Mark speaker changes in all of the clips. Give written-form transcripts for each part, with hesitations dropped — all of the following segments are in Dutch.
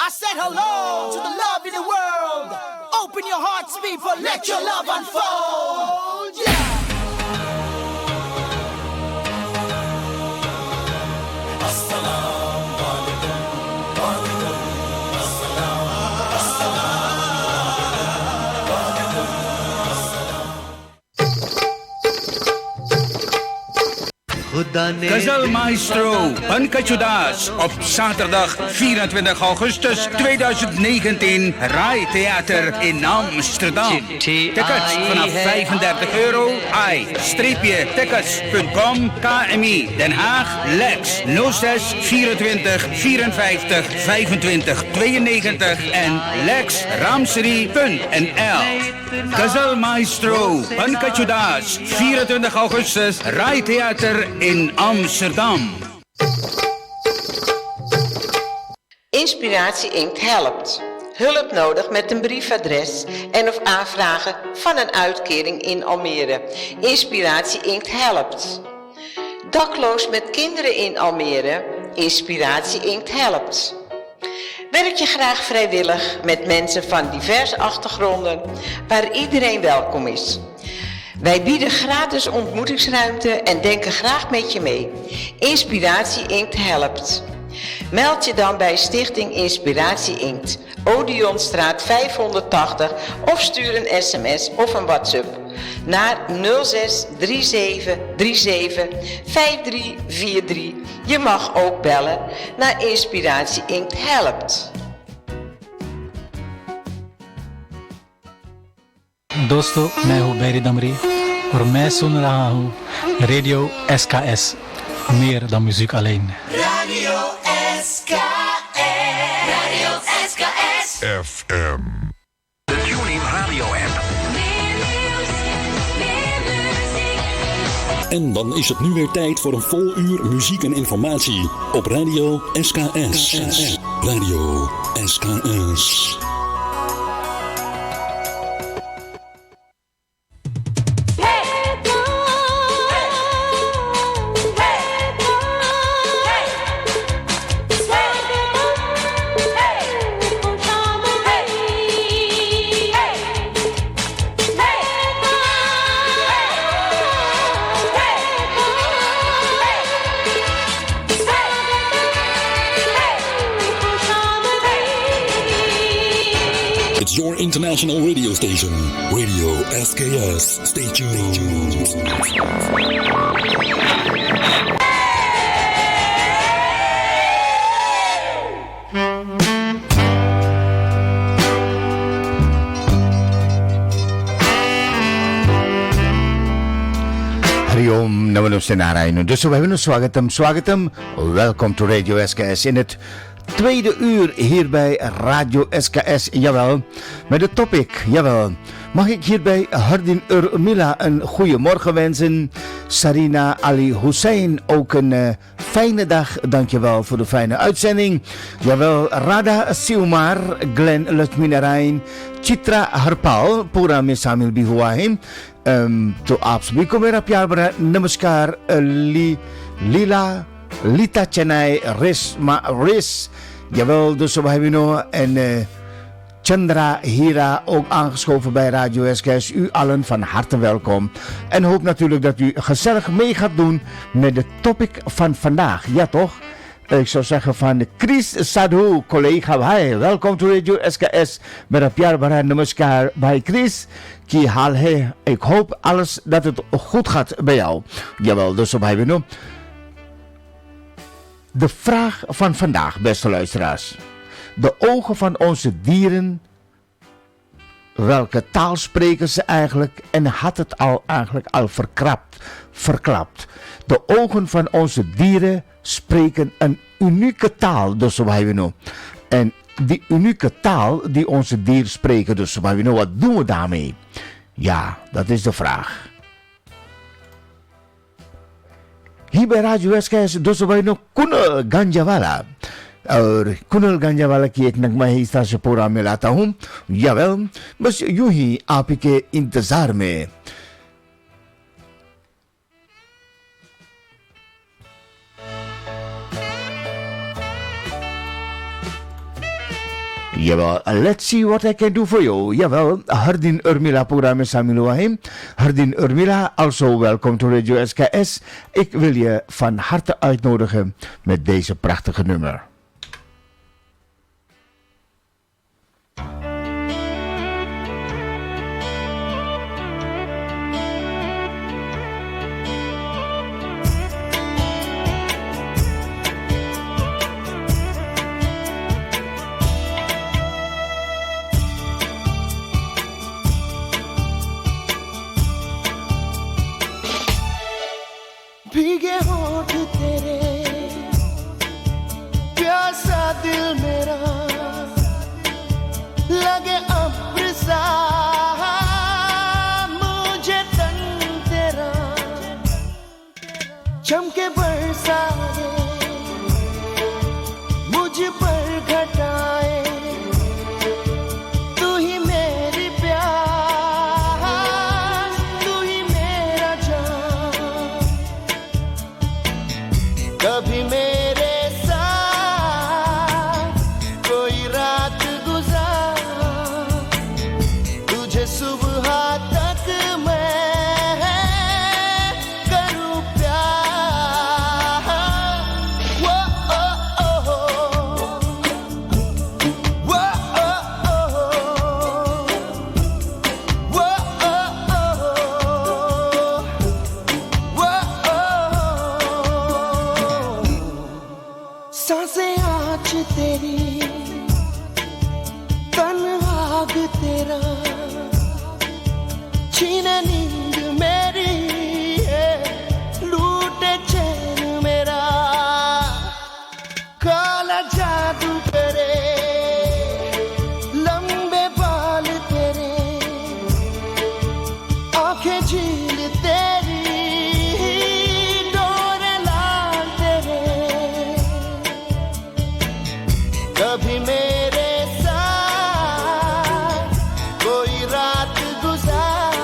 Speaker 1: I said hello to the love in the world. Open your hearts, people, let your love unfold. Yeah.
Speaker 2: Gazelle Maestro, Pankatjuda's op zaterdag 24 augustus 2019, Rai Theater in Amsterdam. Tickets vanaf €35. i-tickets.com KMI Den Haag, Lex 06 24 54 25 92 en lexramserie.nl. Gazelle Maestro, Pankatjuda's, 24 augustus, Rai Theater in Amsterdam.
Speaker 3: Inspiratie Inkt helpt. Hulp nodig met een briefadres en of aanvragen van een uitkering in Almere. Inspiratie Inkt helpt. Dakloos met kinderen in Almere. Inspiratie Inkt helpt. Werk je graag vrijwillig met mensen van diverse achtergronden waar iedereen welkom is. Wij bieden gratis ontmoetingsruimte en denken graag met je mee. Inspiratie Inkt helpt. Meld je dan bij Stichting Inspiratie Inkt, Odeonstraat 580 of stuur een sms of een WhatsApp naar 06 37 37 5343. Je mag ook bellen naar Inspiratie Inkt helpt.
Speaker 4: दोस्तों मैं हूँ बैरी दमरी और मैं सुन रहा हूँ radio SKS meer dan muziek alleen.
Speaker 1: Radio SKS. Radio SKS.
Speaker 5: FM. De Tuning Radio app.
Speaker 6: En dan is het nu weer tijd voor een vol uur muziek en informatie op Radio SKS. Radio SKS. Your international radio station, Radio SKS. Stay tuned.
Speaker 7: Hari Om, namaste Narayana. Dus we hebben een swagatam. Welkom to Radio SKS in het tweede uur hier bij Radio SKS, jawel, met het topic, jawel. Mag ik hierbij Hardin Urmila een goede morgen wensen. Sarina Ali Hussein ook een fijne dag, dankjewel voor de fijne uitzending. Jawel, Radha Siumar, Glenn Lutminarain, Chitra Harpal, Pura Mesamil Bihuahim. To apsbi komera pyarbara, namaskar, Lita Chennai, Riz. Jawel, dus we hebben nog en Chandra Hira ook aangeschoven bij Radio SKS. U allen van harte welkom. En hoop natuurlijk dat u gezellig mee gaat doen met de topic van vandaag. Ja toch? Ik zou zeggen van Chris Sadhu, collega. Hi, welkom to Radio SKS. Met Pyarbara, namaskar bij Chris. Ki haal he. Ik hoop alles dat het goed gaat bij jou. Jawel, dus we hebben nog de vraag van vandaag, beste luisteraars. De ogen van onze dieren, welke taal spreken ze eigenlijk en had het eigenlijk al verklapt. De ogen van onze dieren spreken een unieke taal, dus wat hebben we nou. En die unieke taal die onze dieren spreken, dus wat hebben we nou, wat doen we daarmee? Ja, dat is de vraag. Hier bij Radio SKS, dus wij nog Kunal Ganjawala. और कुनल गंजावाला की एक नगमा है इस तरह से पूरा में लाता हूँ. यावेल, बस यूं ही आप के इंतजार में. Jawel, let's see what I can do for you. Jawel, Hardin Urmila programma शामिल हुआ है. Hardin Urmila, also welcome to Radio SKS. Ik wil je van harte uitnodigen met deze prachtige nummer.
Speaker 1: भीगे होठ तेरे प्यासा दिल मेरा लगे अब्र सा मुझे तन तेरा चमके बरसा दे मुझ पर घटाए तू ही मेरी प्यास तू ही मेरा जान कभी मेरे साथ कोई रात गुजार तुझे सुबह तक मैं करूं प्यार वो ओ ओ वो ओ वो सांसें आज तेरी तन आग तेरा छीने नींद मेरी लूटे चैन मेरा काला जादू करे लंबे बाल तेरे आंखें झील तेरी डोरे लाल तेरे कभी मेरे साथ कोई रात गुजार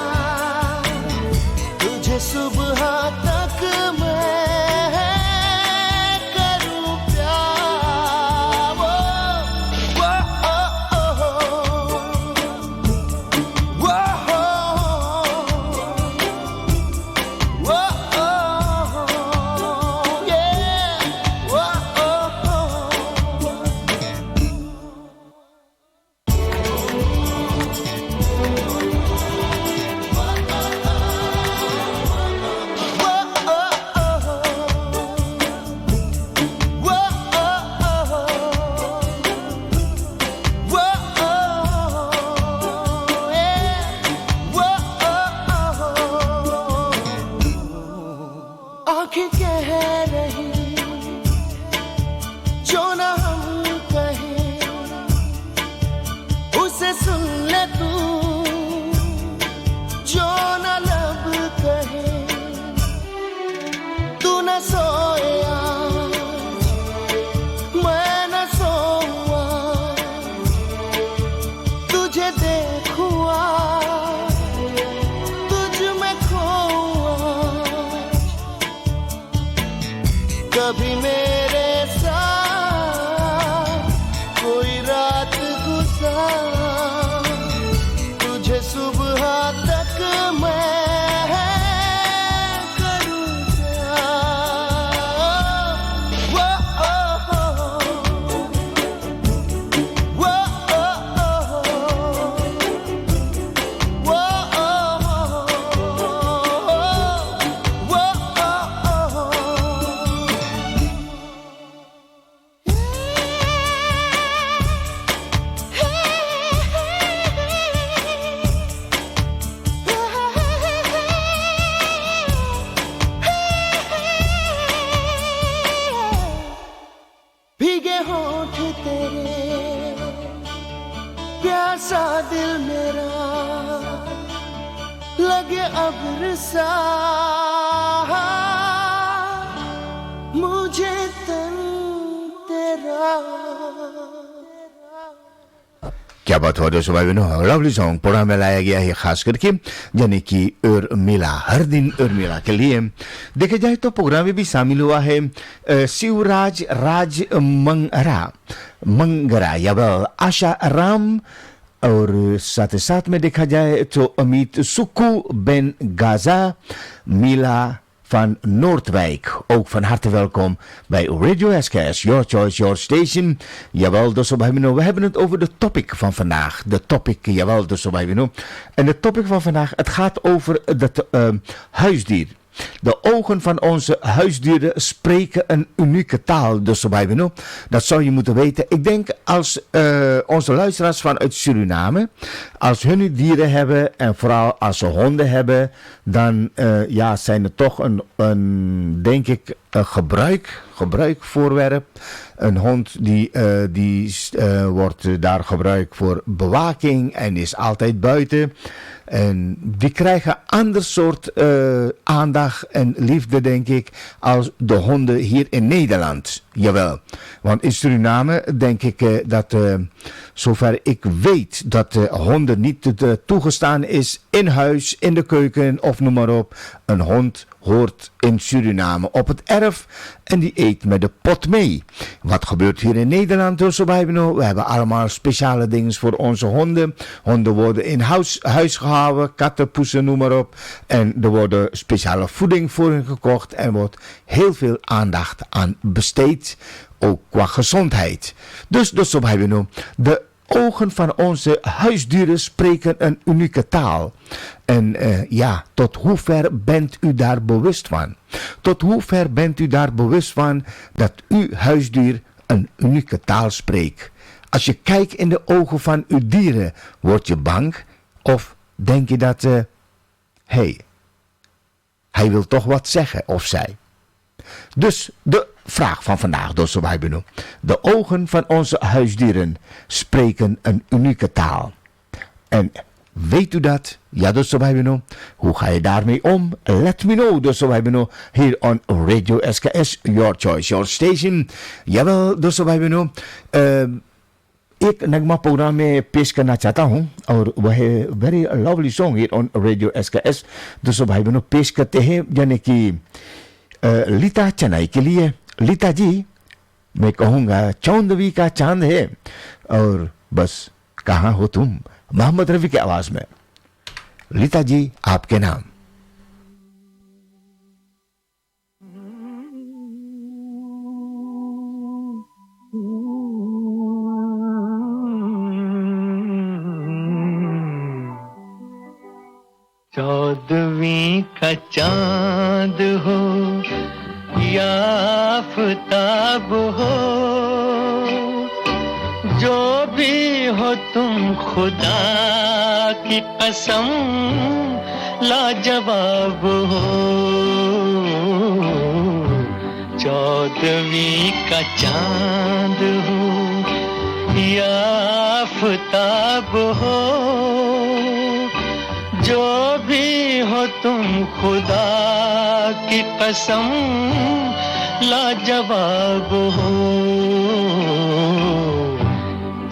Speaker 1: तुझे सुबह तक मैं करूं प्यार वो ओ वो आंखें कह रही जो ना हम कहें उसे सुन ले तू जो ना लब कहे तू न सोया मैं न सोऊं तुझे देखूं तुझ में खोऊं कभी मेरे साथ कोई रात गुजार तुझे सुबह तक मैं करूं प्यार वो भीगे होठ तेरे प्यासा दिल मेरा लगे अब्र सा मुझे तन तेरा
Speaker 7: क्या बात हो दोस्तों भाई बहनों, लवली सॉन्ग प्रोग्राम में लाया गया है खास करके यानी कि उर्मिला, हर दिन उर्मिला के लिए। देखे जाए तो प्रोग्राम में भी शामिल हुआ है शिवराज राज मंगरा या आशा राम, और साथ ही साथ में देखा जाए तो अमित सुकू Ben Gaza, Mila van Noordwijk. Ook van harte welkom bij Radio SKS, Your Choice, Your Station. Jawel, dus we hebben het over de topic van vandaag. De topic, jawel, dus we En de topic van vandaag, het gaat over het huisdier. De ogen van onze huisdieren spreken een unieke taal. Dus dat zou je moeten weten. Ik denk als onze luisteraars vanuit Suriname, als hun dieren hebben en vooral als ze honden hebben, dan zijn er toch een denk ik, een gebruikvoorwerp. Een hond die wordt daar gebruikt voor bewaking en is altijd buiten. En die krijgen ander soort aandacht en liefde, denk ik, als de honden hier in Nederland. Jawel, want in Suriname denk ik dat, zover ik weet, dat honden niet toegestaan is in huis, in de keuken of noem maar op. Een hond hoort in Suriname op het erf en die eet met de pot mee. Wat gebeurt hier in Nederland? We hebben allemaal speciale dingen voor onze honden. Honden worden in huis gehouden, katten, poesen, noem maar op. En er worden speciale voeding voor hen gekocht en wordt heel veel aandacht aan besteed, ook qua gezondheid. Dus de ogen van onze huisdieren spreken een unieke taal. En tot hoever bent u daar bewust van? Tot hoever bent u daar bewust van dat uw huisdier een unieke taal spreekt? Als je kijkt in de ogen van uw dieren, word je bang? Of denk je dat, hij wil toch wat zeggen, of zij? Dus de vraag van vandaag, de ogen van onze huisdieren spreken een unieke taal. En weet u dat? Ja, hoe ga je daarmee om? Let me know, hier on Radio SKS, Your Choice, Your Station. Jawel, एक नगमा प्रोग्राम में पेश करना चाहता हूँ और वह very lovely song here on radio SKS। दोस्तों भाई बहनों, पेश करते हैं यानी कि लीता चेन्नई के लिए। लीता जी, मैं कहूँगा चौंदवी का चांद है और बस कहाँ हो तुम, मोहम्मद रफी की आवाज में। लीता जी, आपके नाम।
Speaker 8: चौदहवीं का चांद हो या आफताब हो, जो भी हो तुम खुदा की कसम लाजवाब हो। चौदहवीं का चांद हो या आफताब हो, जो भी हो तुम खुदा की कसम लाजवाब हो।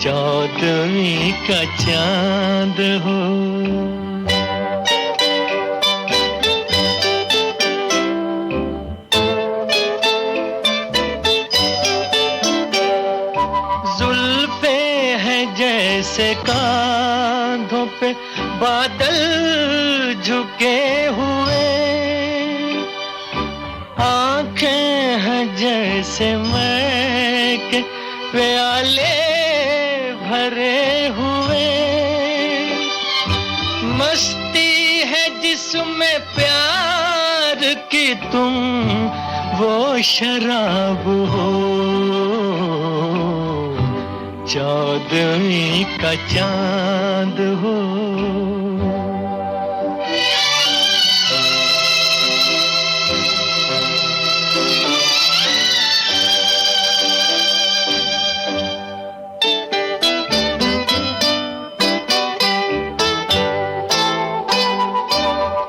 Speaker 8: चौदहवीं का चांद हो। जुल्फे हैं जैसे कांधों पे बादल झुके हुए, आंखें हैं जैसे मैं के प्याले भरे हुए, मस्ती है जिसमें प्यार की तुम वो शराब हो। चौदहवीं का चांद हो।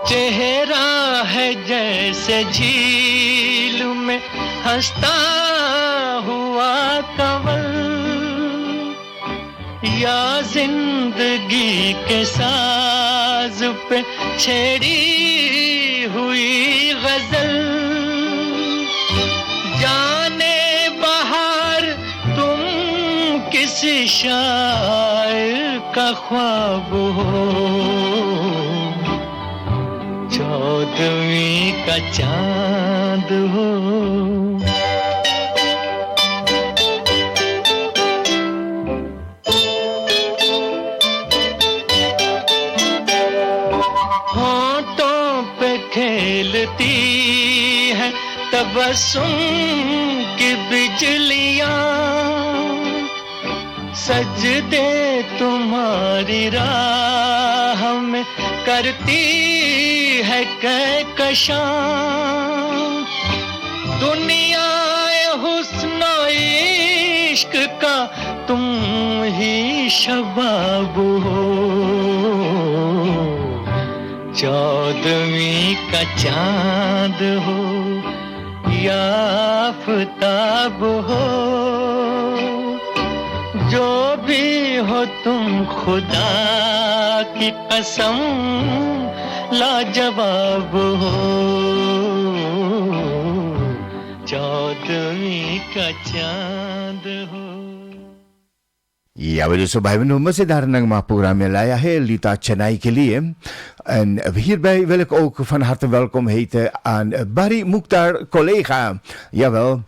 Speaker 8: चेहरा है जैसे झील में हंसता हुआ कंवल, या जिंदगी के साज पे छेड़ी हुई गजल जाने बहार तुम किसी शायर का ख्वाब हो चौदहवीं का चांद हो होंठों पे खेलती है तबस्सुम की बिजलियां सजदे तुम्हारी राह में करती है कहकशां दुनिया हुस्न इश्क का तुम ही शबाब हो चौदहवीं का चांद हो या आफताब हो जो भी हो तुम खुदा की कसम लाजवाब हो चौदहवीं का चांद हो
Speaker 7: Ja, we dus bij we noemen ze daar een programma Laya Lita Chennai ke liye. En hierbij wil ik ook van harte welkom heten aan Barry Mukhtar, collega. Jawel.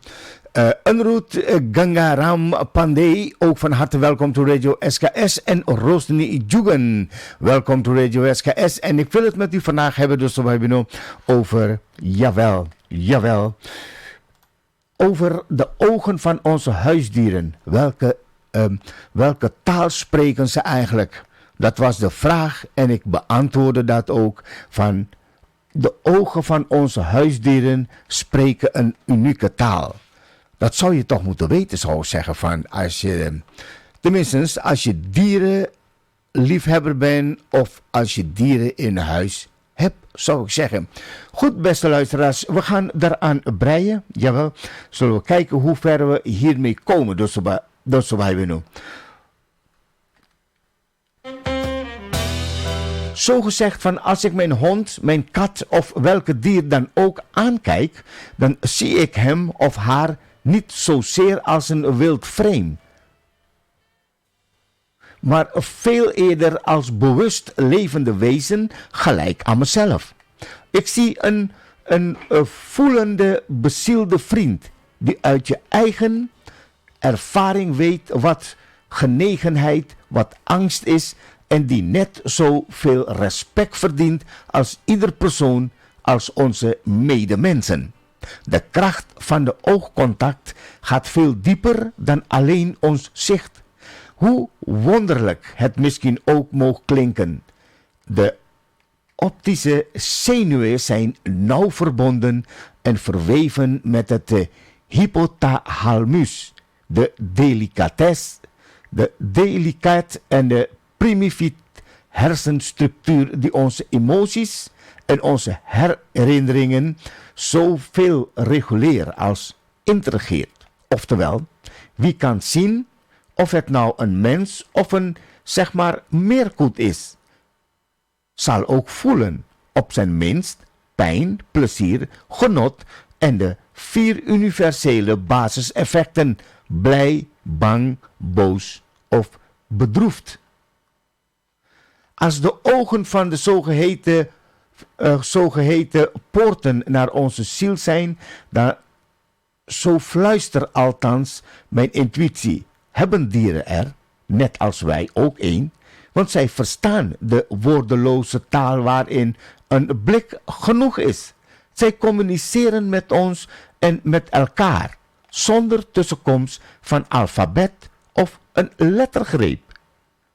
Speaker 7: Anurut Gangaram Pandey, ook van harte welkom to Radio SKS. En Rosni Jugan, welkom to Radio SKS. En ik wil het met u vandaag hebben, dus we hebben over, jawel, over de ogen van onze huisdieren. Welke taal spreken ze eigenlijk? Dat was de vraag en ik beantwoordde dat ook van de ogen van onze huisdieren spreken een unieke taal. Dat zou je toch moeten weten, zou ik zeggen, van tenminste als je dierenliefhebber bent of als je dieren in huis hebt, zou ik zeggen. Goed, beste luisteraars, we gaan daaraan breien. Jawel, zullen we kijken hoe ver we hiermee komen. Dus zo wij nu. Zo gezegd van als ik mijn hond, mijn kat of welke dier dan ook aankijk, dan zie ik hem of haar niet zozeer als een wild vreemd, maar veel eerder als bewust levende wezen gelijk aan mezelf. Ik zie een voelende, bezielde vriend die uit je eigen ervaring weet wat genegenheid, wat angst is en die net zoveel respect verdient als ieder persoon, als onze medemensen. De kracht van de oogcontact gaat veel dieper dan alleen ons zicht. Hoe wonderlijk het misschien ook mogen klinken. De optische zenuwen zijn nauw verbonden en verweven met het hypothalamus. De delicaat en de primitieve hersenstructuur die onze emoties en onze herinneringen zoveel reguleert als intrigeert. Oftewel, wie kan zien of het nou een mens of een, zeg maar, meerkoet is, zal ook voelen, op zijn minst, pijn, plezier, genot en de 4 universele basiseffecten: blij, bang, boos of bedroefd. Als de ogen van de zogeheten poorten naar onze ziel zijn, dan zo fluistert althans mijn intuïtie. Hebben dieren er, net als wij ook een, want zij verstaan de woordeloze taal waarin een blik genoeg is. Zij communiceren met ons en met elkaar, zonder tussenkomst van alfabet of een lettergreep.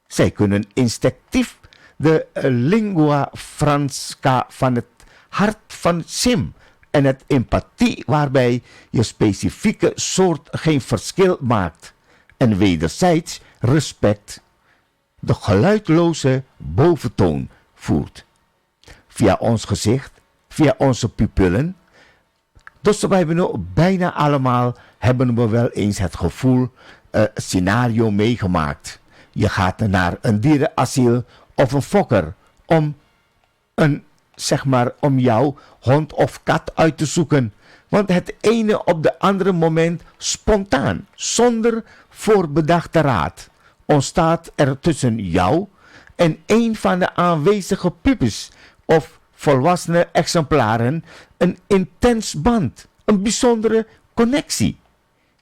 Speaker 7: Zij kunnen instinctief de lingua franca van het hart van Sim en het empathie waarbij je specifieke soort geen verschil maakt en wederzijds respect de geluidloze boventoon voert. Via ons gezicht, via onze pupillen. Dus wij hebben nu bijna allemaal hebben we wel eens het gevoel scenario meegemaakt. Je gaat naar een dierenasiel of een fokker om om jouw hond of kat uit te zoeken. Want het ene op de andere moment spontaan, zonder voorbedachte raad, ontstaat er tussen jou en een van de aanwezige pupus of volwassene exemplaren een intens band, een bijzondere connectie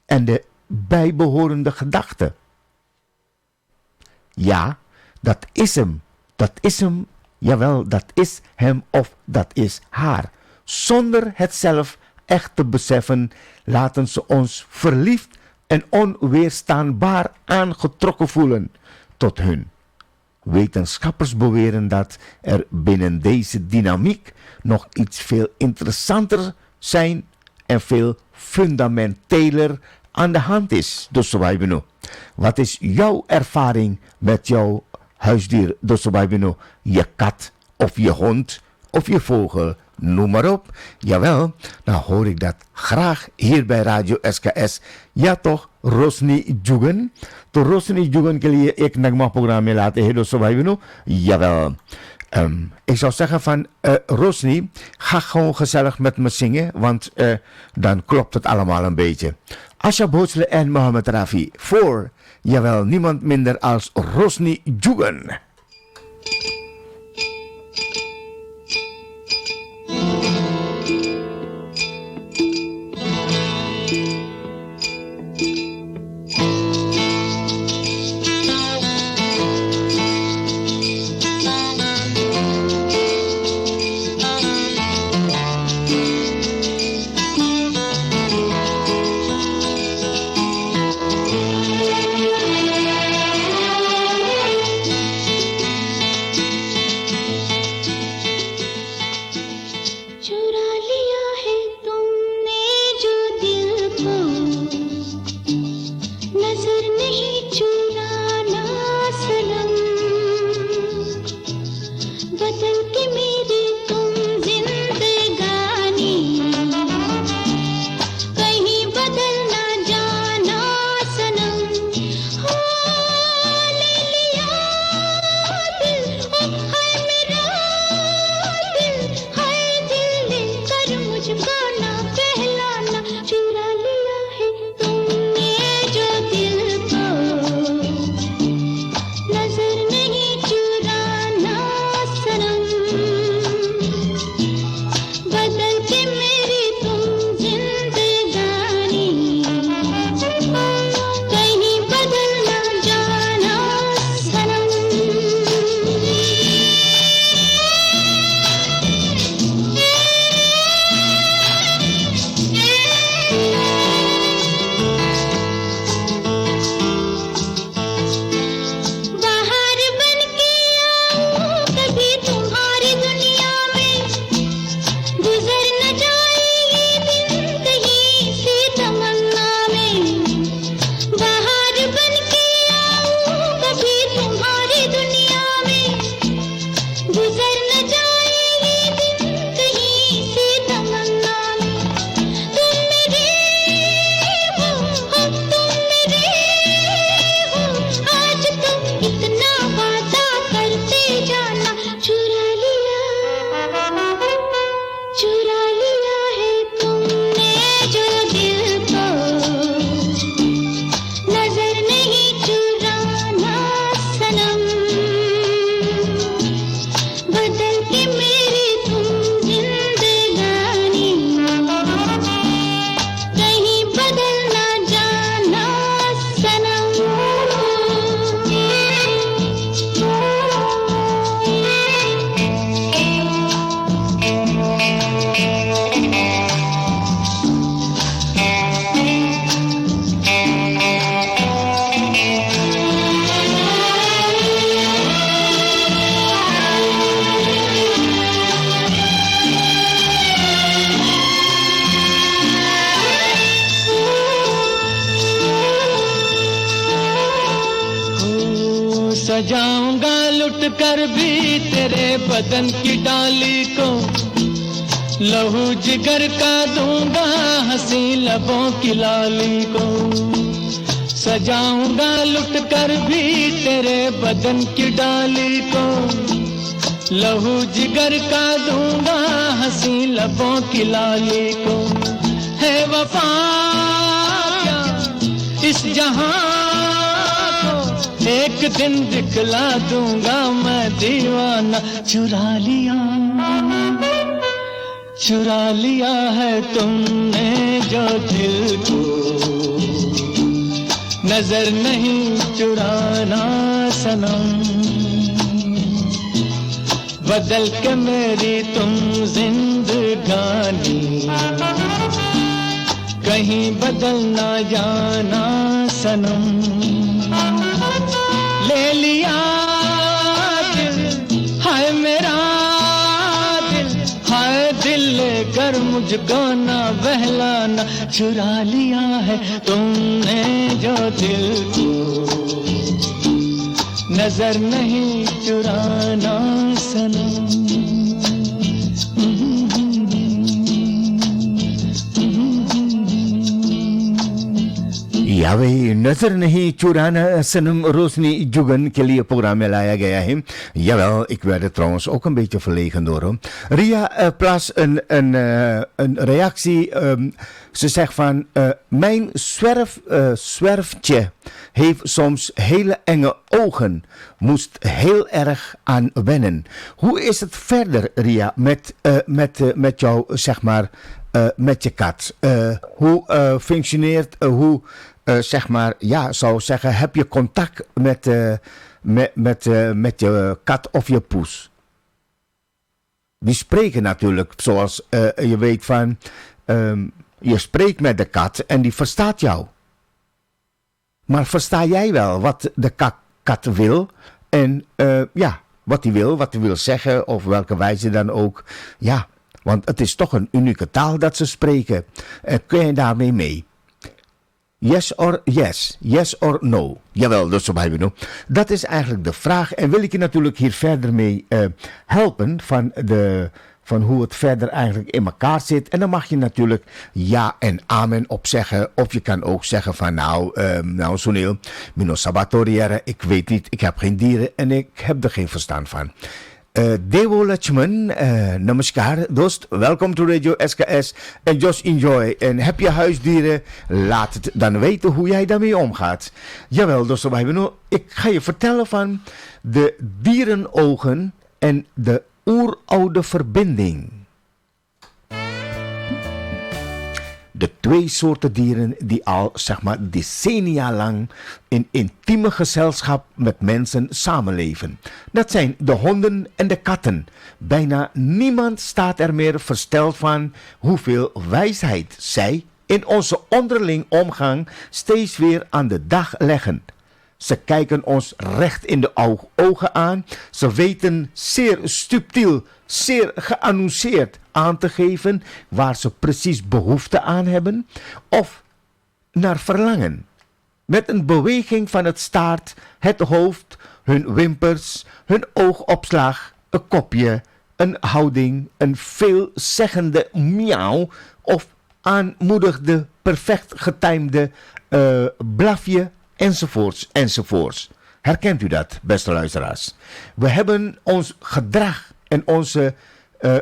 Speaker 7: en de bijbehorende gedachte. Ja, dat is hem. Dat is hem. Jawel, dat is hem of dat is haar. Zonder het zelf echt te beseffen, laten ze ons verliefd en onweerstaanbaar aangetrokken voelen tot hun. Wetenschappers beweren dat er binnen deze dynamiek nog iets veel interessanter zijn en veel fundamenteler aan de hand is. Dus wat is jouw ervaring met jouw huisdier? Dus je kat of je hond of je vogel, noem maar op. Jawel, dan hoor ik dat graag hier bij Radio SKS. Ja toch, Rosni Jugen. To Rosni Jugen ke liye ek nagma programme laten he dosto. Jawel. Ik zou zeggen van Rosni, ga gewoon gezellig met me zingen, want dan klopt het allemaal een beetje. Asha Bootsle en Mohammed Rafi voor, jawel, niemand minder als Rosni Jugen.
Speaker 8: सजाऊंगा लुट कर भी तेरे बदन की डाली को, लहू जिगर का दूंगा हंसी लबों की लाली को। सजाऊंगा लुट कर भी तेरे बदन की डाली को लहू जिगर का दूंगा हंसी लबों की लाली को है वफा क्या इस जहां को एक दिन दिखला दूंगा मैं दीवाना चुरा लिया है तुमने जो दिल को नजर नहीं चुराना सनम बदल के मेरी तुम जिंदगानी कहीं बदल ना जाना सनम ले लिया दिल हाय मेरा दिल हाय दिल लेकर मुझको ना बहलाना चुरा लिया है तुमने जो दिल को नजर नहीं चुराना सनम
Speaker 7: यावे नजर नहीं चुराना सनम रोशनी जुगन के लिए programma laia gaya है jawel ik werd er trouwens ook een beetje verlegen door hoor. Ria plaatst een reactie ze zegt van mijn zwerftje heeft soms hele enge ogen moest heel erg aan wennen. Hoe is het verder Ria met jou zeg maar met je kat? Hoe functioneert hoe zeg maar, ja, zou zeggen, heb je contact met je kat of je poes? Die spreken natuurlijk, zoals je weet van, je spreekt met de kat en die verstaat jou. Maar versta jij wel wat de kat wil en ja, wat hij wil zeggen of welke wijze dan ook, ja. Want het is toch een unieke taal dat ze spreken. Kun je daarmee mee? Yes or yes? Yes or no? Jawel, dus dat is eigenlijk de vraag. En wil ik je natuurlijk hier verder mee helpen van hoe het verder eigenlijk in elkaar zit. En dan mag je natuurlijk ja en amen op zeggen. Of je kan ook zeggen van nou Sunil, Mino Sabatoriere, ik weet niet, ik heb geen dieren en ik heb er geen verstand van. Devo Lachman, namaskar, dost, welkom to Radio SKS en just enjoy. En heb je huisdieren, laat het dan weten hoe jij daarmee omgaat. Jawel, dost, ik ga je vertellen van de dierenogen en de oeroude verbinding. De twee soorten dieren die al zeg maar decennia lang in intieme gezelschap met mensen samenleven. Dat zijn de honden en de katten. Bijna niemand staat er meer versteld van hoeveel wijsheid zij in onze onderling omgang steeds weer aan de dag leggen. Ze kijken ons recht in de ogen aan. Ze weten zeer subtiel, zeer geannonceerd aan te geven waar ze precies behoefte aan hebben of naar verlangen. Met een beweging van het staart, het hoofd, hun wimpers, hun oogopslag, een kopje, een houding, een veelzeggende miauw of aanmoedigde, perfect getimede blafje. Enzovoorts. Herkent u dat, beste luisteraars? We hebben ons gedrag en onze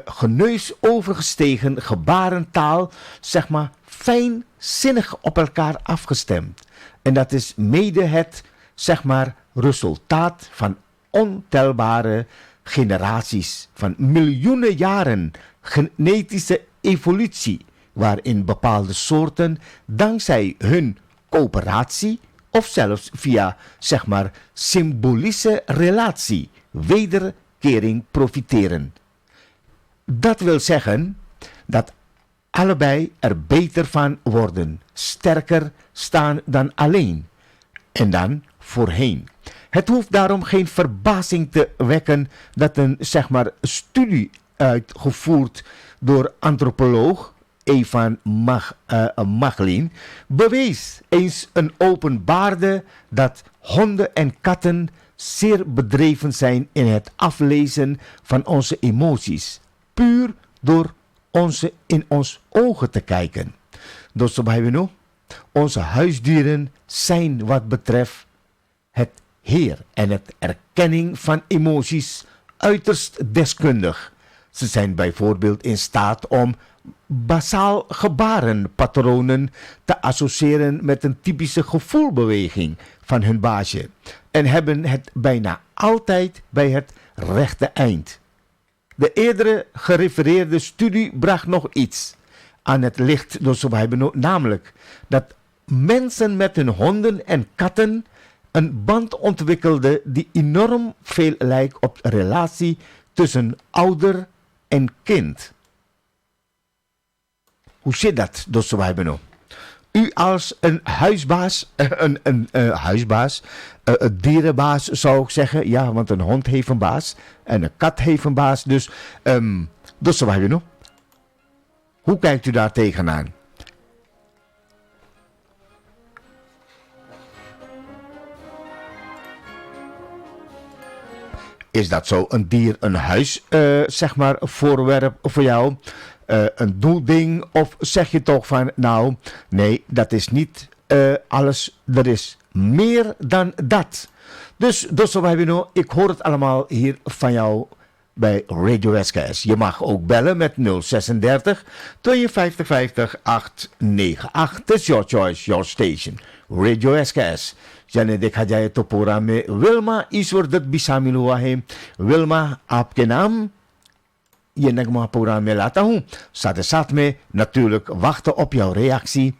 Speaker 7: geneus overgestegen gebarentaal, zeg maar, fijnzinnig op elkaar afgestemd. En dat is mede het, zeg maar, resultaat van ontelbare generaties, van miljoenen jaren genetische evolutie, waarin bepaalde soorten dankzij hun coöperatie of zelfs via, zeg maar, symbolische relatie, wederkering profiteren. Dat wil zeggen dat allebei er beter van worden, sterker staan dan alleen en dan voorheen. Het hoeft daarom geen verbazing te wekken dat een, zeg maar, studie uitgevoerd door antropoloog Evan Machlin bewees eens een openbaarde dat honden en katten zeer bedreven zijn in het aflezen van onze emoties, puur door in ons ogen te kijken. Dosto Bahibino, Onze huisdieren zijn wat betreft het heer en het erkenning van emoties uiterst deskundig. Ze zijn bijvoorbeeld in staat om basaal gebarenpatronen te associëren met een typische gevoelbeweging van hun baasje en hebben het bijna altijd bij het rechte eind. De eerdere gerefereerde studie bracht nog iets aan het licht, namelijk dat mensen met hun honden en katten een band ontwikkelden die enorm veel lijkt op de relatie tussen ouder en kind. Hoe zit dat, U als een huisbaas, een dierenbaas zou ik zeggen. Ja, want een hond heeft een baas en een kat heeft een baas. Dus, hoe kijkt u daar tegenaan? Is dat zo een dier, een huis, voorwerp voor jou? Een doelding? Of zeg je toch van, nou, nee, dat is niet alles. Er is meer dan dat. Dus ik hoor het allemaal hier van jou bij Radio SKS. Je mag ook bellen met 036 52 50 898. Het is your choice, your station. Radio SKS. Jane de khajaye topora me Wilma iswar dat bisamilua hai. Wilma, आपके नाम ये नगमा प्रोग्राम में लाता हूँ. साथ ही साथ में natuurlijk wachten op jouw reactie.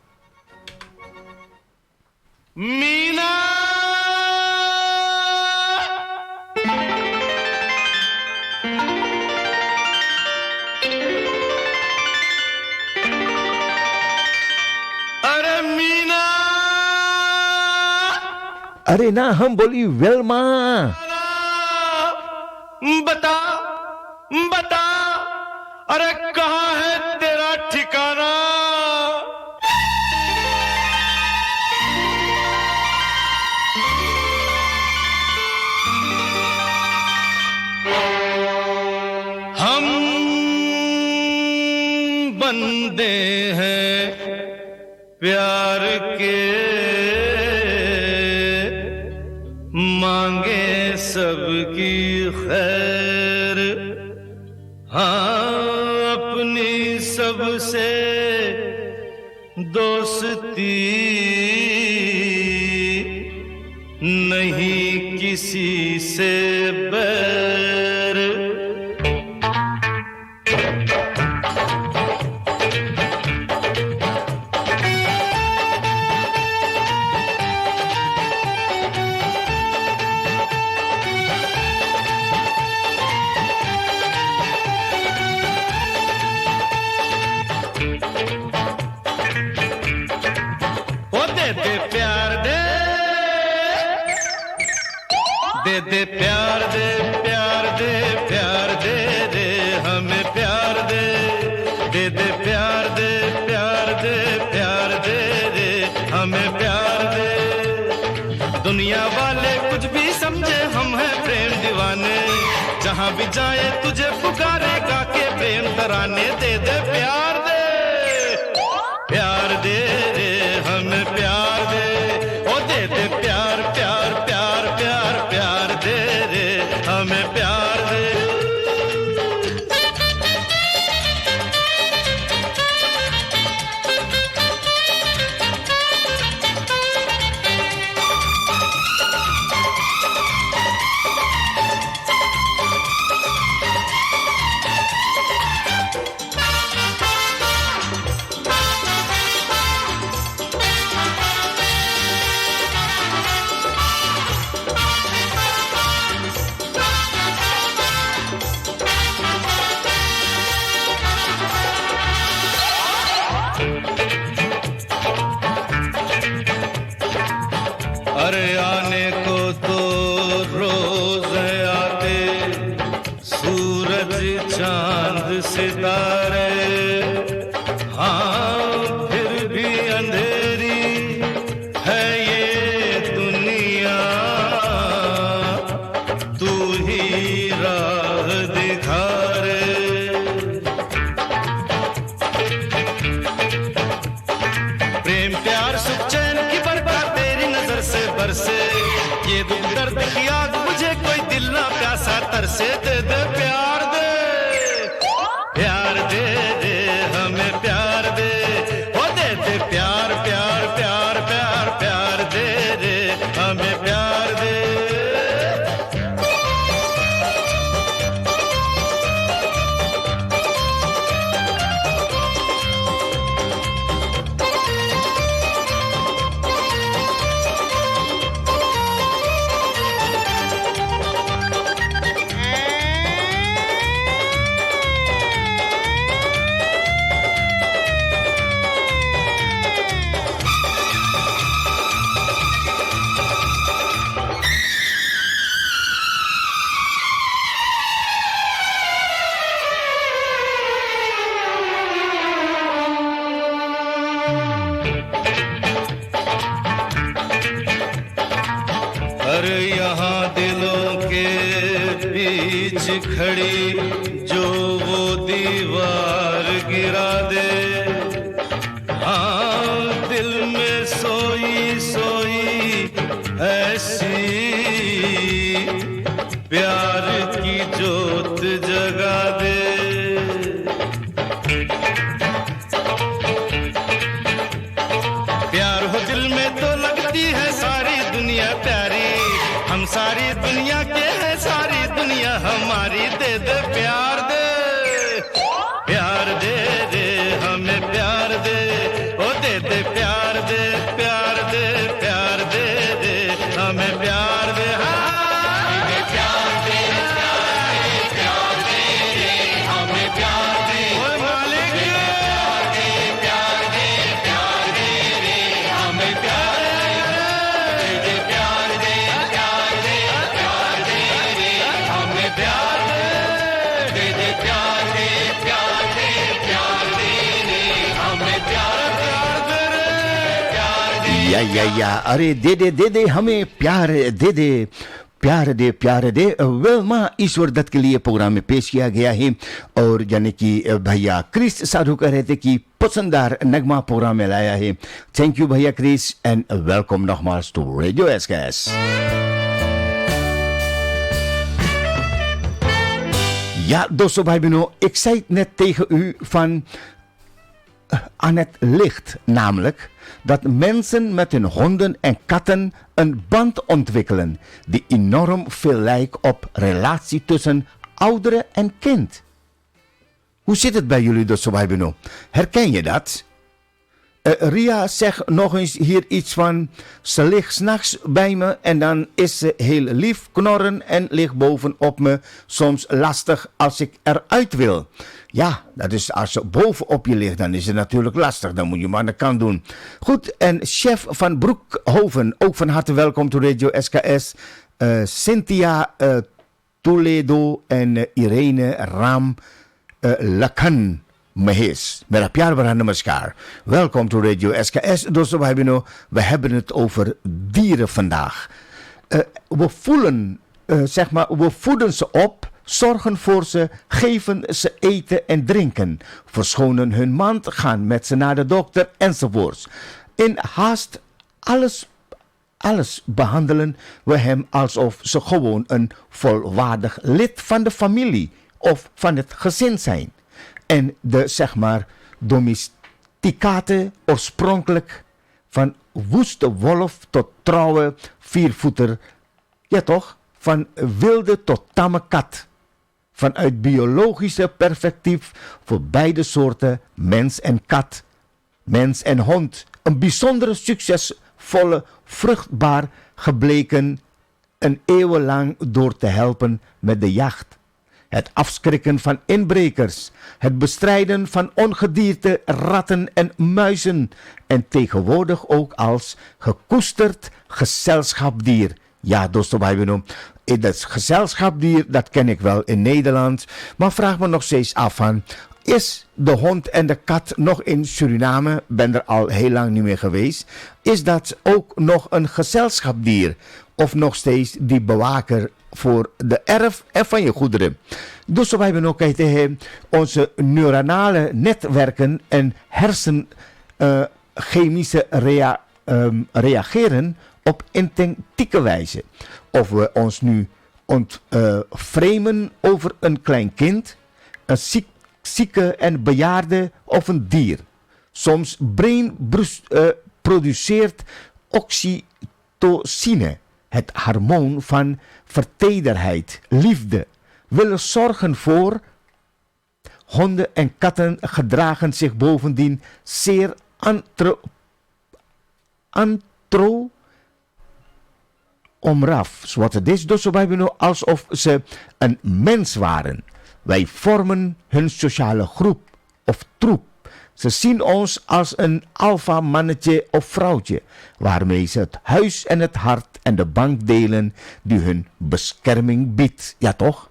Speaker 8: Meena अरे मीना
Speaker 7: अरे ना हम बोली वेलमा.
Speaker 8: बता बता अरे कहाँ है तेरा ठिकाना. हम बंदे हैं प्यार के मांगे सबकी खैर. हाँ अपनी सबसे दोस्ती नहीं किसी से बैर. दे प्यार दे प्यार दे प्यार दे दे हमें प्यार दे दे दे प्यार दे प्यार दे प्यार दे दे हमें प्यार दे. दुनिया वाले कुछ भी समझे हम हैं प्रेम दीवाने. जहाँ भी जाए तुझे पुकारे गा के प्रेम तराने. दे दे प्यार दे प्यार दे दे हमें प्यार दे. ओ दे दे प्यार प्यार प्यार प्यार प्यार दे दे हमें प्यार दे. अरे आने को तो रोज आते सूरज चांद सितारे. हाँ फिर भी अंधेरी है ये दुनिया. तू ही राह दिखा रे. प्रेम प्यार यहाँ दिलों के बीच खड़ी जो वो दीवार गिरा दे, हाँ दिल में सोई सोई ऐसी प्यार की जोत जगा दे। प्यार हो दिल में तो लगती है सारी दुनिया प्यारी, हम सारी दुनिया के हैं, सारी दुनिया हमारी। दे दे प्यार दे, प्यार दे दे हमें प्यार दे, ओ दे दे प्यार दे, प्यार दे, प्यार दे दे हमें प्यार दे।
Speaker 7: या अरे दे दे हमें प्यार दे दे, प्यार दे प्यार दे। वेलमा ईश्वर दत्त के लिए प्रोग्राम में पेश किया गया है। और यानी कि भैया क्रिस साधु कह रहे थे कि पसंदार नगमा प्रोग्राम में लाया है। थैंक यू भैया Chris en welkom nogmaals to Radio SKS. Ja, dosso bij Bino, ik zei het net tegen u van aan het licht, namelijk dat mensen met hun honden en katten een band ontwikkelen die enorm veel lijkt op relatie tussen ouderen en kind. Hoe zit het bij jullie, dosso bij Bino? Herken je dat? Ria zegt nog eens hier iets van, ze ligt 's nachts bij me en dan is ze heel lief, knorren en ligt bovenop me, soms lastig als ik eruit wil. Ja, dat is als ze bovenop je ligt, dan is het natuurlijk lastig, dan moet je maar aan de kant doen. Goed, en chef van Broekhoven, ook van harte welkom to Radio SKS, Cynthia Toledo en Irene Ram Lakan. Mehes, met een namaskar. Welkom to Radio SKS. Dosto we hebben het over dieren vandaag. We voelen, we voeden ze op, zorgen voor ze, geven ze eten en drinken, verschonen hun mand, gaan met ze naar de dokter enzovoorts. In haast alles behandelen we hem alsof ze gewoon een volwaardig lid van de familie of van het gezin zijn. En de, domesticate oorspronkelijk van woeste wolf tot trouwe viervoeter. Ja toch? Van wilde tot tamme kat. Vanuit biologische perspectief voor beide soorten mens en kat, mens en hond. Een bijzondere succesvolle, vruchtbaar gebleken een eeuwenlang door te helpen met de jacht. Het afschrikken van inbrekers, het bestrijden van ongedierte, ratten en muizen en tegenwoordig ook als gekoesterd gezelschapsdier. Ja, dosto bijbenoem. Dat gezelschapsdier, dat ken ik wel in Nederland, maar vraag me nog steeds af van, is de hond en de kat nog in Suriname, ben er al heel lang niet meer geweest, is dat ook nog een gezelschapsdier of nog steeds die bewaker voor de erf en van je goederen? Dus wij hebben ook tegen onze neuronale netwerken en hersenchemische reageren op intentieke wijze. Of we ons nu ontvremen over een klein kind, een zieke en bejaarde of een dier. Soms brein produceert oxytocine, het hormoon van vertederheid, liefde, willen zorgen voor. Honden en katten gedragen zich bovendien zeer omraf. Zoals het is, dus alsof ze een mens waren. Wij vormen hun sociale groep of troep. Ze zien ons als een alfa mannetje of vrouwtje, waarmee ze het huis en het hart en de bank delen die hun bescherming biedt. Ja toch?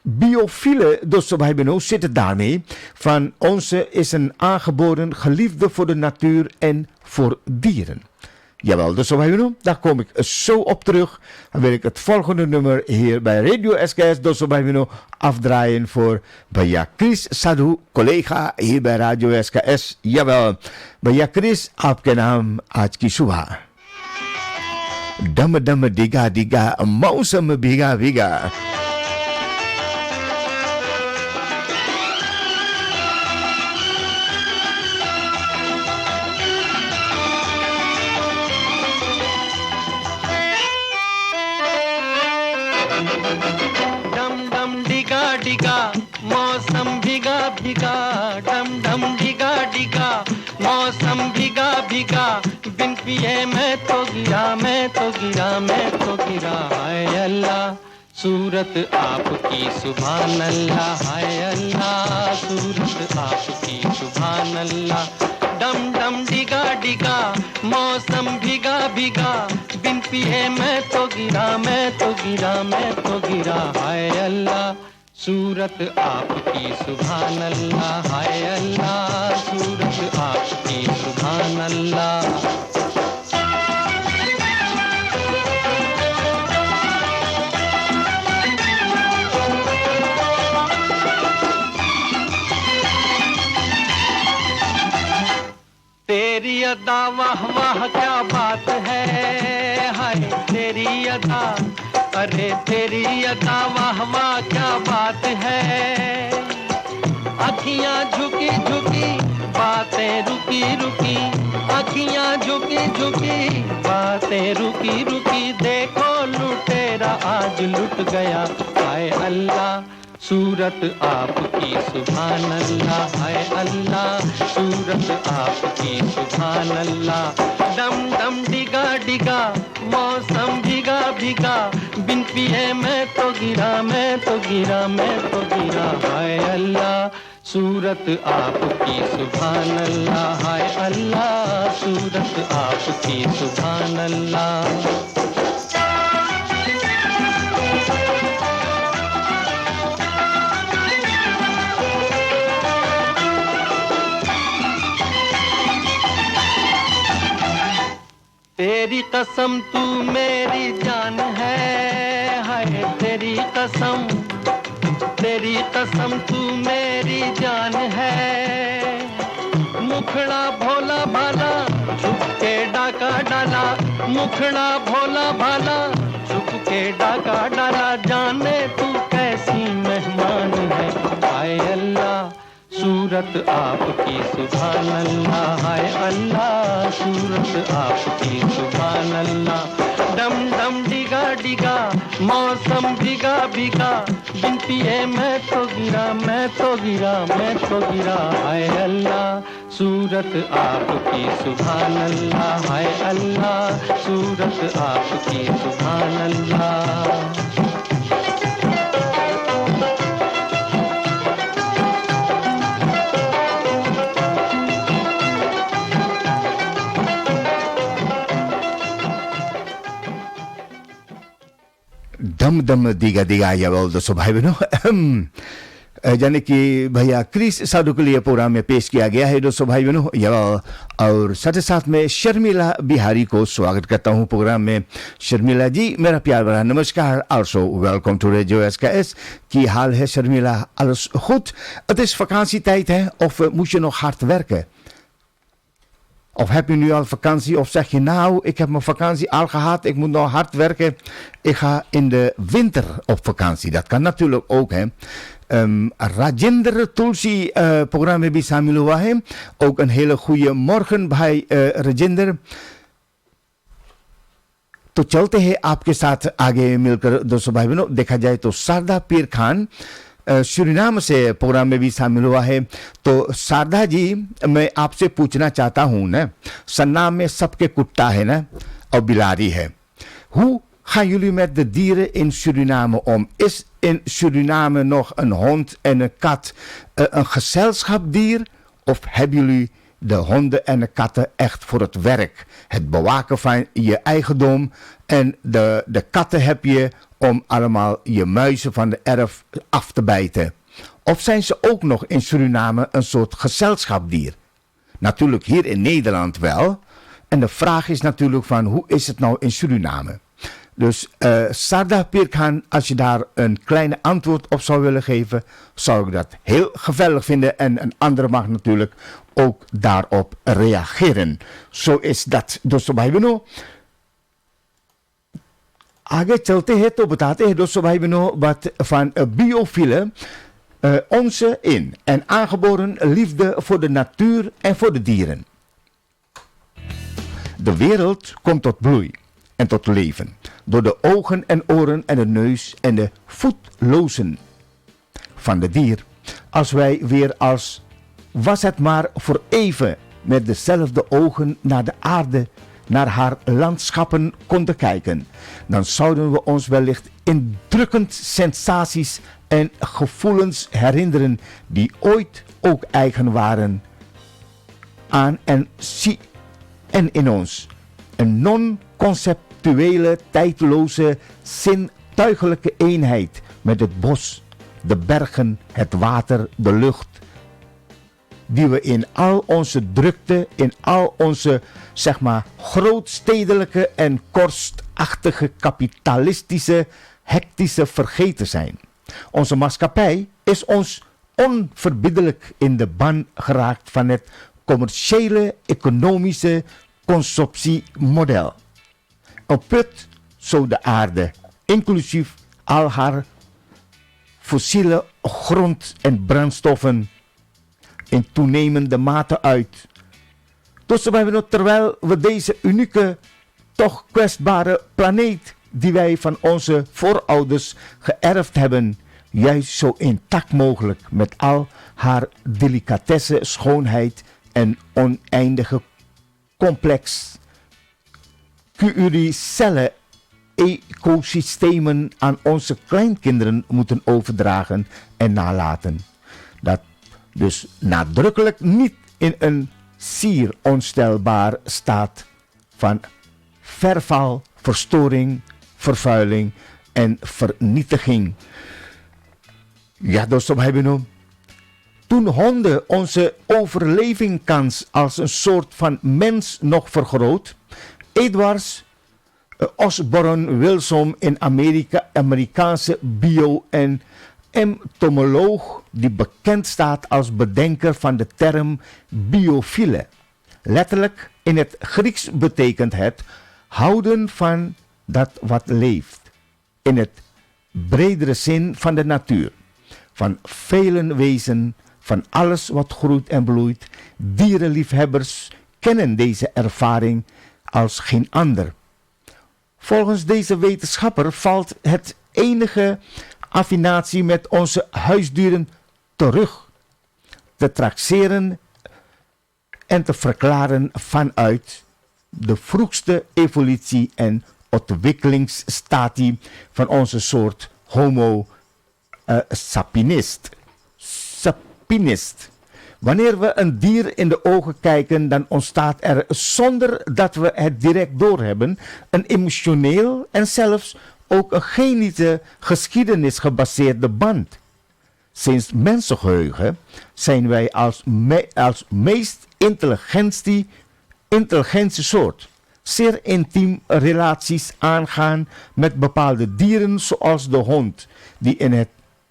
Speaker 7: Biofiele dosobijbeno zitten daarmee. Van onze is een aangeboren geliefde voor de natuur en voor dieren. Jawel, dus daar kom ik zo op terug. Dan wil ik het volgende nummer hier bij Radio SKS dus afdraaien voor Baya Chris Sadhu, collega hier bij Radio SKS. Jawel, Baya Chris, आपके नाम आज की सुबह. Dam dam diga diga, मौसम भीगा भीगा.
Speaker 8: मौसम भीगा भीगा डम डम डिगा डिगा मौसम भीगा भीगा बिन पिए मैं तो गिरा हाय अल्लाह सूरत आपकी सुभान अल्लाह हाय अल्लाह सूरत आपकी सुभान अल्लाह डम डम डिगा डिगा मौसम भीगा भीगा बिन पिए मैं तो गिरा हाय अल्लाह सूरत आपकी सुभान अल्लाह हाय अल्लाह सूरत आपकी सुभान अल्लाह तेरी अदा वाह वाह क्या बात है हाय तेरी अदा अरे तेरी अदा वाह वाह क्या बात है अखियां झुकी झुकी बातें रुकी रुकी अखियां झुकी झुकी बातें रुकी रुकी देखो लुटेरा आज लुट गया हाय अल्लाह सूरत आपकी सुभान अल्लाह हाय अल्लाह सूरत आपकी सुभान अल्लाह डम डम डिगा डिगा मौसम भीगा भीगा बिन पिए मैं तो गिरा हाय अल्लाह सूरत आपकी सुभान अल्लाह हाय अल्लाह सूरत आपकी सुभान अल्लाह तेरी कसम तू मेरी जान है हाय तेरी कसम तू मेरी जान है मुखड़ा भोला भाला झुक के डाका डाला मुखड़ा भोला भाला झुक के डाका डाला जाने तू कैसी मेहमान है हाय अल्लाह सूरत आपकी सुभान अल्लाह हाय अल्लाह सूरत आपकी सुभान अल्लाह डम डम डिगा डिगा मौसम भीगा भीगा बिन पिए मैं तो गिरा हाय अल्लाह सूरत आपकी सुभान अल्लाह हाय अल्लाह सूरत आपकी सुभान अल्लाह
Speaker 7: दम दम दिगा दिगा जवाल दोस्तों भाई बहनों यानी कि भैया क्रिस साधु के लिए प्रोग्राम में पेश किया गया है दोस्तों भाई बहनों जवाल और साथ ही साथ में शर्मिला बिहारी को स्वागत करता हूं प्रोग्राम में शर्मिला जी मेरा प्यार भरा नमस्कार also welcome to Radio SKS की हाल है Sharmila alles goed het is vakantietijd hè of moet je nog hard werken Of heb je nu al vakantie? Of zeg je nou, ik heb mijn vakantie al gehad, ik moet nog hard werken. Ik ga in de winter op vakantie. Dat kan natuurlijk ook. Hè. Rajendra Tulsi programma bij Samilua. Ook een hele goede morgen bij Rajendra. तो चलते हैं आपके साथ आगे मिलकर दोस्तों भाई बहनों देखा जाए तो शारदा पीर खान सूरीनाम से प्रोग्राम में भी शामिल हुआ है तो शारदा जी मैं आपसे पूछना चाहता हूं ना सन्नाम में सबके कुत्ता है ना और बिलारी है hoe gaan jullie met de dieren in Suriname om is in Suriname nog een hond en een kat een gezelschapsdier of hebben jullie de honden en de katten echt voor het werk het bewaken van je eigendom en de katten heb je om allemaal je muizen van de erf af te bijten. Of zijn ze ook nog in Suriname een soort gezelschapsdier? Natuurlijk hier in Nederland wel. En de vraag is natuurlijk van hoe is het nou in Suriname? Dus Sarda Pirkhan, als je daar een kleine antwoord op zou willen geven, zou ik dat heel geweldig vinden. En een andere mag natuurlijk ook daarop reageren. Zo is dat. Dus wij hebben nog. Age chelte het op het dus wij hebben nog wat van biofiele onze in en aangeboren liefde voor de natuur en voor de dieren. De wereld komt tot bloei en tot leven door de ogen en oren en de neus en de voetlozen van de dier. Als wij weer als was het maar voor even met dezelfde ogen naar de aarde, naar haar landschappen konden kijken, dan zouden we ons wellicht indrukkend sensaties en gevoelens herinneren die ooit ook eigen waren aan en in ons. Een non-conceptuele, tijdloze, zintuigelijke eenheid met het bos, de bergen, het water, de lucht, die we in al onze drukte, in al onze, zeg maar, grootstedelijke en korstachtige kapitalistische, hectische vergeten zijn. Onze maatschappij is ons onverbiddelijk in de ban geraakt van het commerciële, economische consumptiemodel. Een put zo de aarde, inclusief al haar fossiele grond- en brandstoffen, in toenemende mate uit. Dus terwijl we deze unieke, toch kwetsbare planeet die wij van onze voorouders geërfd hebben, juist zo intact mogelijk met al haar delicatesse, schoonheid en oneindige complex pluricelle ecosystemen aan onze kleinkinderen moeten overdragen en nalaten. Dat dus nadrukkelijk niet in een zeer onstelbaar staat van verval, verstoring, vervuiling en vernietiging. Ja, dus we hebben nu. Toen honden onze overlevingskans als een soort van mens nog vergroot, Edwards Osborne Wilson, een Amerikaanse bio- en entomoloog die bekend staat als bedenker van de term biofiele. Letterlijk in het Grieks betekent het houden van dat wat leeft. In het bredere zin van de natuur. Van vele wezen, van alles wat groeit en bloeit. Dierenliefhebbers kennen deze ervaring als geen ander. Volgens deze wetenschapper valt het enige affinatie met onze huisdieren terug te traceren en te verklaren vanuit de vroegste evolutie en ontwikkelingsstadie van onze soort Homo sapinist. Wanneer we een dier in de ogen kijken, dan ontstaat er, zonder dat we het direct doorhebben, een emotioneel en zelfs ook een genetische geschiedenis gebaseerde band. Sinds mensengeheugen zijn wij als meest intelligente soort zeer intiem relaties aangaan met bepaalde dieren zoals de hond, die in het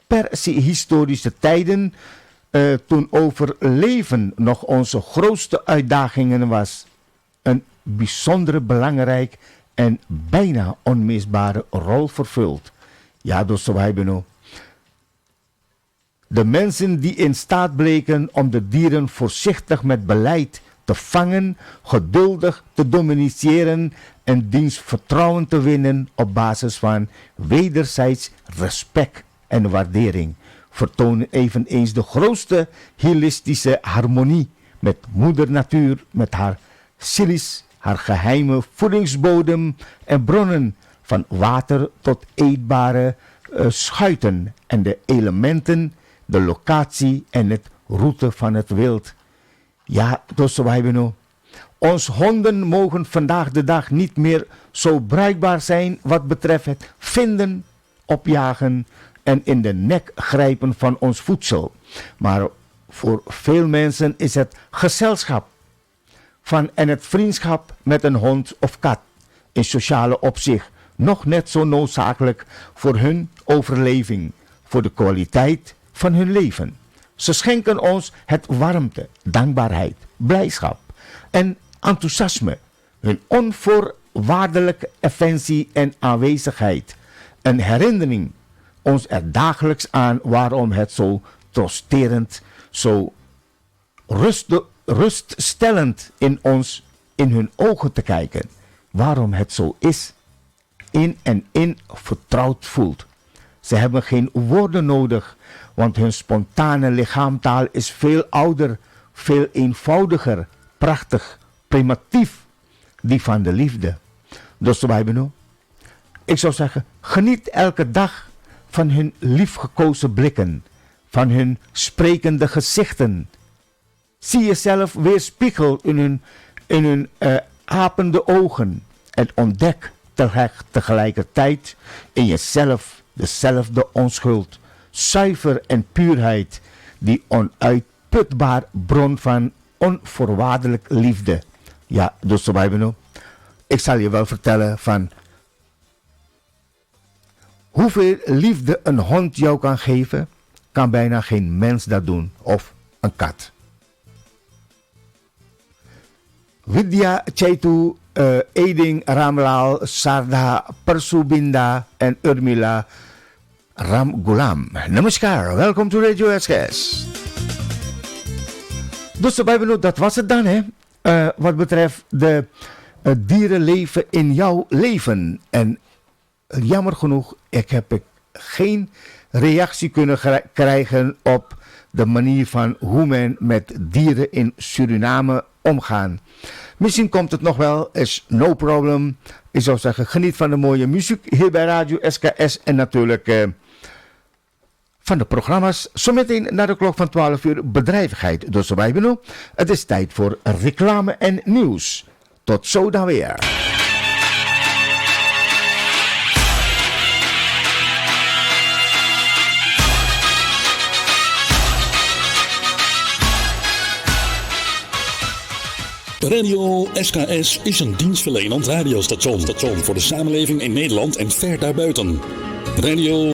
Speaker 7: prehistorische tijden toen overleven nog onze grootste uitdagingen was, een bijzonder belangrijk en bijna onmisbare rol vervult. Ja, dus wij hebben nu de mensen die in staat bleken om de dieren voorzichtig met beleid te vangen, geduldig te dominiceren en diens vertrouwen te winnen op basis van wederzijds respect en waardering, vertonen eveneens de grootste holistische harmonie met moeder natuur, met haar silies, haar geheime voedingsbodem en bronnen van water tot eetbare schuiten en de elementen, de locatie en het route van het wild. Ja, dus wij hebben nu. Ons honden mogen vandaag de dag niet meer zo bruikbaar zijn wat betreft het vinden, opjagen en in de nek grijpen van ons voedsel. Maar voor veel mensen is het gezelschap van en het vriendschap met een hond of kat in sociale opzicht nog net zo noodzakelijk voor hun overleving, voor de kwaliteit van hun leven. Ze schenken ons het warmte, dankbaarheid, blijdschap en enthousiasme, hun onvoorwaardelijke affectie en aanwezigheid. Een herinnering ons er dagelijks aan waarom het zo troosterend, zo ruststellend in hun ogen te kijken. Waarom het zo is, in vertrouwd voelt. Ze hebben geen woorden nodig, want hun spontane lichaamtaal is veel ouder, veel eenvoudiger, prachtig, primitief, die van de liefde. Dus ik zou zeggen, geniet elke dag van hun liefgekozen blikken, van hun sprekende gezichten. Zie jezelf weerspiegeld in hun apende ogen en ontdek tegelijkertijd in jezelf dezelfde onschuld, zuiver en puurheid, die onuitputbaar bron van onvoorwaardelijk liefde. Ja, dus ik zal je wel vertellen van hoeveel liefde een hond jou kan geven, kan bijna geen mens dat doen, of een kat. Vidya Chaitu, Eding Ramlal, Sarda Persubinda en Urmila Ramgulam. Namaskar, welkom to Radio SKS. Dus dat was het dan, hè? Wat betreft de dierenleven in jouw leven. En jammer genoeg, heb ik geen reactie kunnen krijgen op de manier van hoe men met dieren in Suriname omgaan. Misschien komt het nog wel, is no problem. Ik zou zeggen, geniet van de mooie muziek hier bij Radio SKS en natuurlijk van de programma's. Zometeen naar de klok van 12 uur bedrijvigheid. Dus het is tijd voor reclame en nieuws. Tot zo dan weer.
Speaker 6: Radio SKS is een dienstverlenend radiostation voor de samenleving in Nederland en ver daarbuiten. Radio